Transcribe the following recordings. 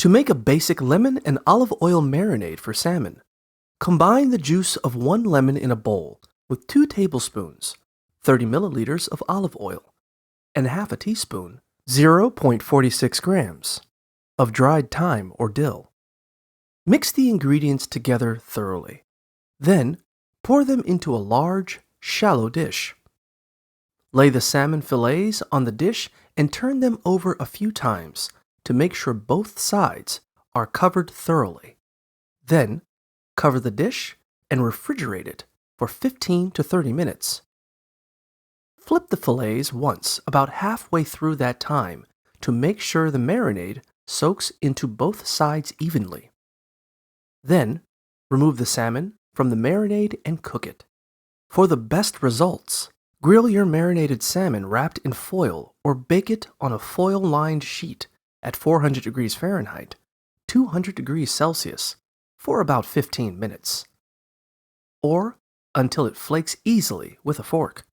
To make a basic lemon and olive oil marinade for salmon, combine the juice of 1 lemon in a bowl with 2 tablespoons, 30 milliliters of olive oil, and half a teaspoon, 0.46 grams, of dried thyme or dill. Mix the ingredients together thoroughly. Then, pour them into a large, shallow dish. Lay the salmon fillets on the dish and turn them over a few times to make sure both sides are covered thoroughly. Then, cover the dish and refrigerate it for 15 to 30 minutes. Flip the fillets once about halfway through that time to make sure the marinade soaks into both sides evenly. Then, remove the salmon from the marinade and cook it. For the best results, grill your marinated salmon wrapped in foil or bake it on a foil-lined sheet at 400 degrees Fahrenheit, 200 degrees Celsius, for about 15 minutes, or until it flakes easily with a fork.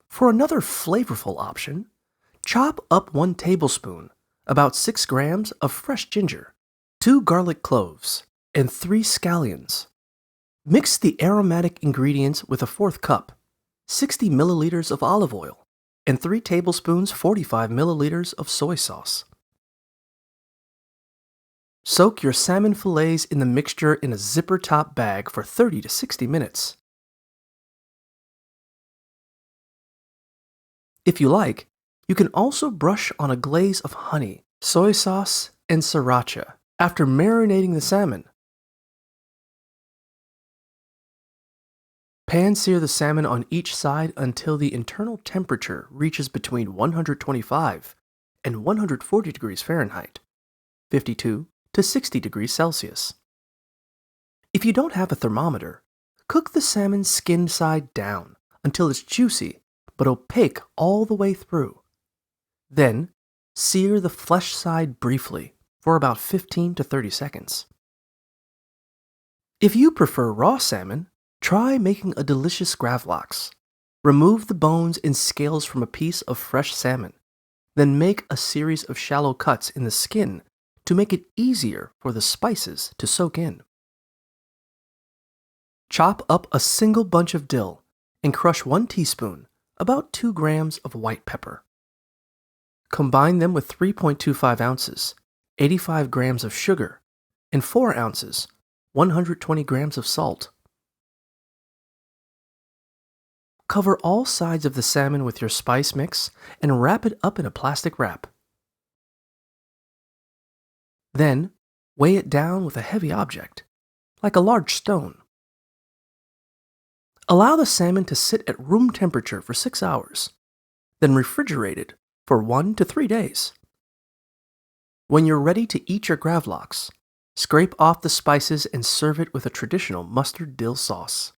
For another flavorful option, chop up 1 tablespoon, about 6 grams of fresh ginger, 2 garlic cloves, and 3 scallions. Mix the aromatic ingredients with a 1/4 cup, 60 milliliters of olive oil, and 3 tablespoons 45 milliliters of soy sauce. Soak your salmon fillets in the mixture in a zipper top bag for 30 to 60 minutes. If you like, you can also brush on a glaze of honey, soy sauce, and sriracha after marinating the salmon. Pan-sear the salmon on each side until the internal temperature reaches between 125 and 140 degrees Fahrenheit, 52 to 60 degrees Celsius. If you don't have a thermometer, cook the salmon skin side down until it's juicy but opaque all the way through. Then, sear the flesh side briefly for about 15 to 30 seconds. If you prefer raw salmon, try making a delicious gravlax. Remove the bones and scales from a piece of fresh salmon, then make a series of shallow cuts in the skin to make it easier for the spices to soak in. Chop up a single bunch of dill and crush 1 teaspoon, about 2 grams of white pepper. Combine them with 3.25 ounces, 85 grams of sugar, and 4 ounces, 120 grams of salt. Cover all sides of the salmon with your spice mix and wrap it up in a plastic wrap. Then, weigh it down with a heavy object, like a large stone. Allow the salmon to sit at room temperature for 6 hours, then refrigerate it for 1 to 3 days. When you're ready to eat your gravlax, scrape off the spices and serve it with a traditional mustard dill sauce.